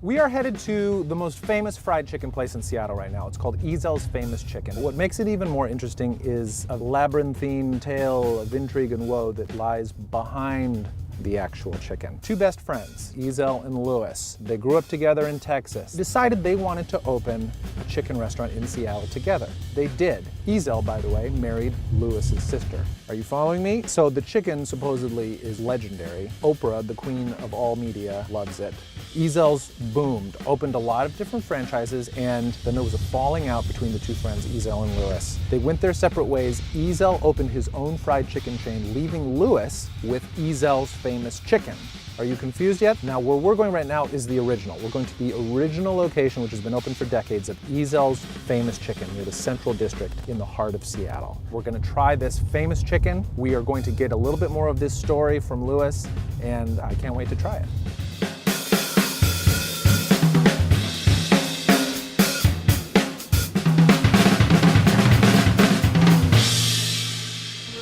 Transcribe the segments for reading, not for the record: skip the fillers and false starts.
We are headed to the most famous fried chicken place in Seattle right now. It's called Ezel's Famous Chicken. What makes it even more interesting is a labyrinthine tale of intrigue and woe that lies behind the actual chicken. Two best friends, Ezel and Louis. They grew up together in Texas. Decided they wanted to open a chicken restaurant in Seattle together. They did. Ezel, by the way, married Louis's sister. Are you following me? So the chicken supposedly is legendary. Oprah, the queen of all media, loves it. Ezel's boomed, opened a lot of different franchises, and then there was a falling out between the two friends, Ezel and Louis. They went their separate ways. Ezel opened his own fried chicken chain, leaving Louis with Ezel's Famous Chicken. Are you confused yet? Now, where we're going right now is the original. We're going to the original location, which has been open for decades, of Ezel's Famous Chicken near the Central District in the heart of Seattle. We're gonna try this famous chicken. We are going to get a little bit more of this story from Louis, and I can't wait to try it.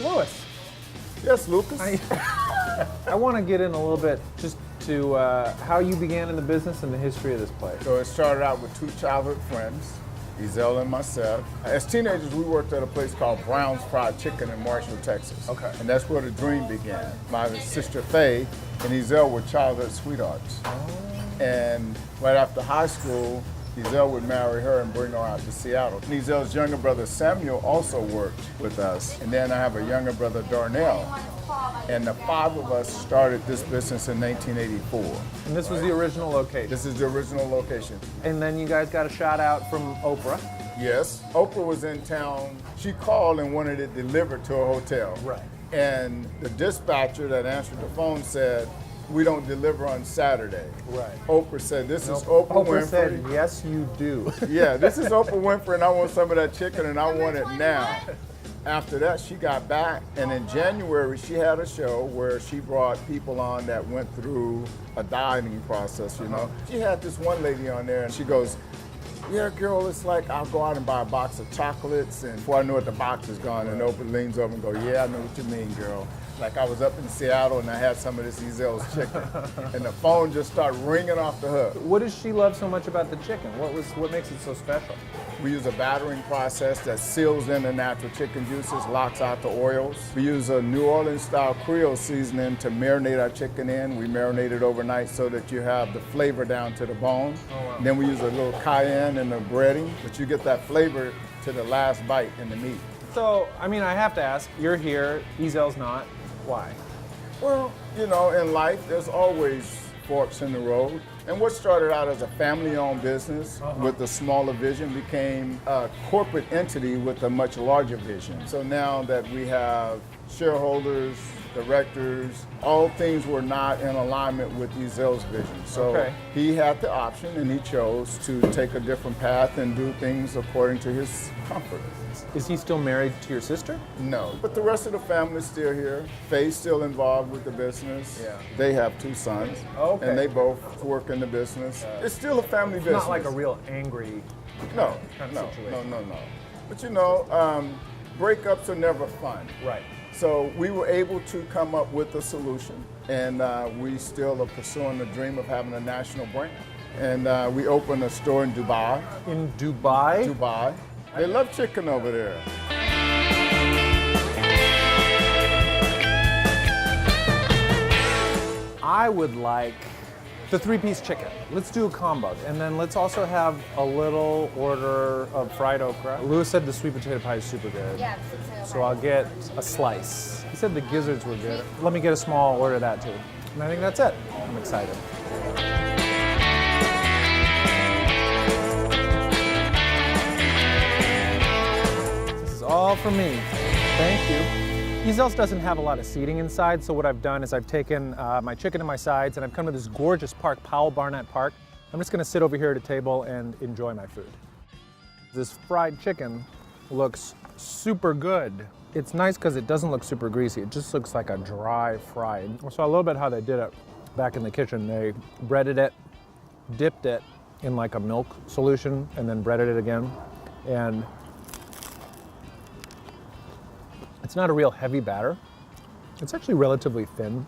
Louis. Yes, Lucas. I want to get in a little bit just to how you began in the business and the history of this place. So it started out with two childhood friends, Ezel and myself. As teenagers, we worked at a place called Brown's Fried Chicken in Marshall, Texas. Okay. And that's where the dream began. My sister Faye and Ezel were childhood sweethearts. Oh. And right after high school, Ezel would marry her and bring her out to Seattle. And Ezel's younger brother Samuel also worked with us. And then I have a younger brother, Darnell. And the five of us started this business in 1984. And this was the original location. This is the original location. And then you guys got a shout out from Oprah. Yes, Oprah was in town. She called and wanted it delivered to a hotel. Right. And the dispatcher that answered the phone said, "We don't deliver on Saturday." Right. Oprah said, "This is Oprah Winfrey." Said, "Yes, you do." Yeah, this is Oprah Winfrey, and I want some of that chicken, and I want it now. After that, she got back, and in January, she had a show where she brought people on that went through a dieting process, you know. She had this one lady on there, and she goes, "Yeah, girl, it's like I'll go out and buy a box of chocolates, and before I know it, the box is gone." And Oprah leans over and goes, "Yeah, I know what you mean, girl." Like I was up in Seattle and I had some of this Ezel's chicken, and the phone just started ringing off the hook. What does she love so much about the chicken? What makes it so special? We use a battering process that seals in the natural chicken juices, locks out the oils. We use a New Orleans style Creole seasoning to marinate our chicken in. We marinate it overnight so that you have the flavor down to the bone. Oh, wow. Then we use a little cayenne in the breading, but you get that flavor to the last bite in the meat. So, I mean, I have to ask, you're here, Ezel's not. Why? Well, you know, in life, there's always forks in the road. And what started out as a family-owned business with a smaller vision became a corporate entity with a much larger vision. So now that we have shareholders, directors, all things were not in alignment with Ezel's vision. So he had the option and he chose to take a different path and do things according to his comfort. Is he still married to your sister? No, but the rest of the family's still here. Faye's still involved with the business. Yeah. They have two sons, and they both work in the business. It's still a family business. Not like a real angry no, kind of no, situation. no. But you know, breakups are never fun. Right. So we were able to come up with a solution, and we still are pursuing the dream of having a national brand. And we opened a store in Dubai. In Dubai? Dubai. They love chicken over there. I would like the three-piece chicken. Let's do a combo. And then let's also have a little order of fried okra. Louis said the sweet potato pie is super good. Yeah, sweet potato pie. So I'll get a slice. He said the gizzards were good. Let me get a small order of that too. And I think that's it. I'm excited. This is all for me. Thank you. Ezel's doesn't have a lot of seating inside, so what I've done is I've taken my chicken to my sides and I've come to this gorgeous park, Powell Barnett Park. I'm just gonna sit over here at a table and enjoy my food. This fried chicken looks super good. It's nice because it doesn't look super greasy. It just looks like a dry fried. I saw a little bit how they did it back in the kitchen. They breaded it, dipped it in like a milk solution, and then breaded it again. And it's not a real heavy batter. It's actually relatively thin.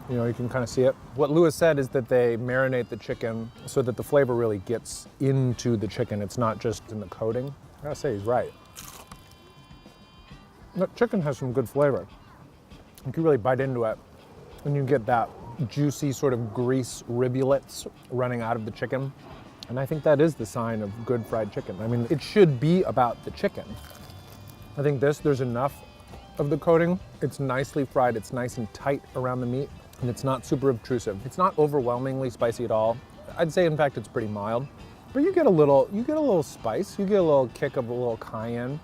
You know, you can kind of see it. What Louis said is that they marinate the chicken so that the flavor really gets into the chicken. It's not just in the coating. I gotta say, he's right. The chicken has some good flavor. You can really bite into it, and you get that juicy sort of grease rivulets running out of the chicken. And I think that is the sign of good fried chicken. I mean, it should be about the chicken. I think there's enough of the coating. It's nicely fried, it's nice and tight around the meat, and it's not super obtrusive. It's not overwhelmingly spicy at all. I'd say, in fact, it's pretty mild. But you get a little spice, you get a little kick of a little cayenne.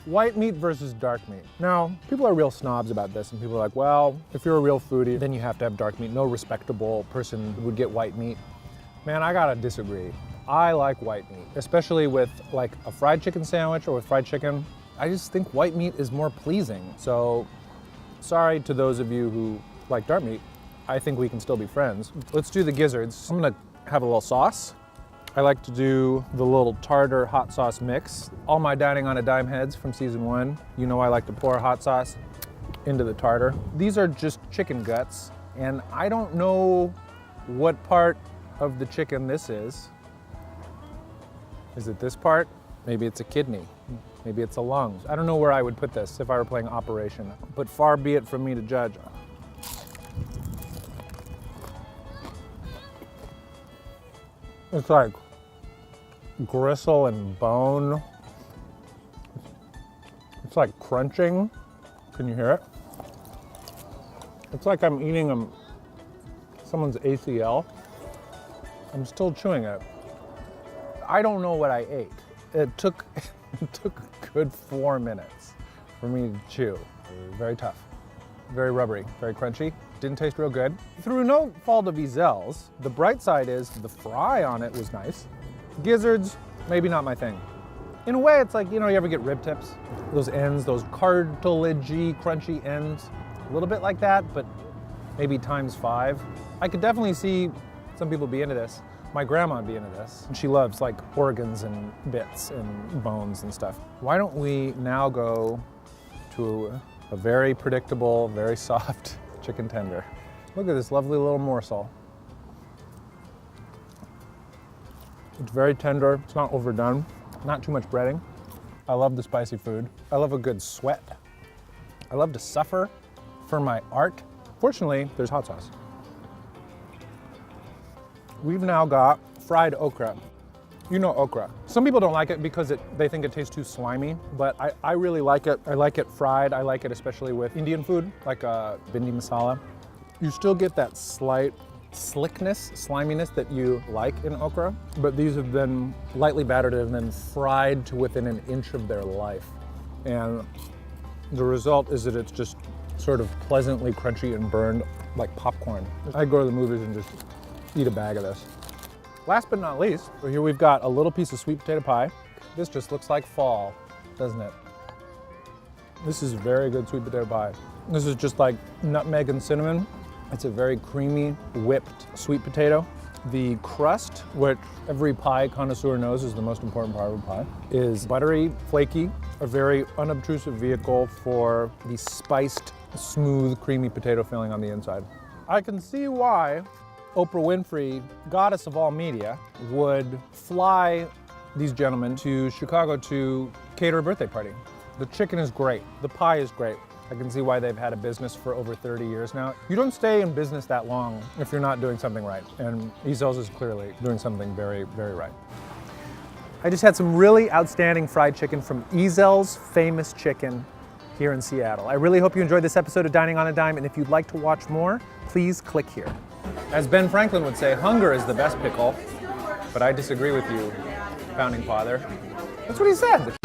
White meat versus dark meat. Now, people are real snobs about this, and people are like, well, if you're a real foodie, then you have to have dark meat. No respectable person would get white meat. Man, I gotta disagree. I like white meat, especially with like a fried chicken sandwich or with fried chicken. I just think white meat is more pleasing. So, sorry to those of you who like dark meat. I think we can still be friends. Let's do the gizzards. I'm gonna have a little sauce. I like to do the little tartar hot sauce mix. All my Dining on a Dime heads from season 1, you know I like to pour hot sauce into the tartar. These are just chicken guts, and I don't know what part of the chicken this is. Is it this part? Maybe it's a kidney. Maybe it's a lung. I don't know where I would put this if I were playing Operation, but far be it from me to judge. It's like gristle and bone. It's like crunching. Can you hear it? It's like I'm eating someone's ACL. I'm still chewing it. I don't know what I ate. It took a good 4 minutes for me to chew. Very tough, very rubbery, very crunchy. Didn't taste real good. Through no fault of Ezel's, the bright side is the fry on it was nice. Gizzards, maybe not my thing. In a way, it's like, you know, you ever get rib tips? Those ends, those cartilagey, crunchy ends. A little bit like that, but maybe times 5. I could definitely see some people be into this. My grandma would be into this. She loves like organs and bits and bones and stuff. Why don't we now go to a very predictable, very soft chicken tender. Look at this lovely little morsel. It's very tender, it's not overdone, not too much breading. I love the spicy food. I love a good sweat. I love to suffer for my art. Fortunately, there's hot sauce. We've now got fried okra. You know okra. Some people don't like it because they think it tastes too slimy, but I really like it. I like it fried. I like it especially with Indian food, like bhindi masala. You still get that slight slickness, sliminess that you like in okra, but these have been lightly battered and then fried to within an inch of their life. And the result is that it's just sort of pleasantly crunchy and burned like popcorn. I'd go to the movies and just eat a bag of this. Last but not least, here we've got a little piece of sweet potato pie. This just looks like fall, doesn't it? This is very good sweet potato pie. This is just like nutmeg and cinnamon. It's a very creamy, whipped sweet potato. The crust, which every pie connoisseur knows is the most important part of a pie, is buttery, flaky, a very unobtrusive vehicle for the spiced, smooth, creamy potato filling on the inside. I can see why Oprah Winfrey, goddess of all media, would fly these gentlemen to Chicago to cater a birthday party. The chicken is great. The pie is great. I can see why they've had a business for over 30 years now. You don't stay in business that long if you're not doing something right. And Ezel's is clearly doing something very, very right. I just had some really outstanding fried chicken from Ezel's Famous Chicken here in Seattle. I really hope you enjoyed this episode of Dining on a Dime, and if you'd like to watch more, please click here. As Ben Franklin would say, hunger is the best pickle, but I disagree with you, Founding Father. That's what he said.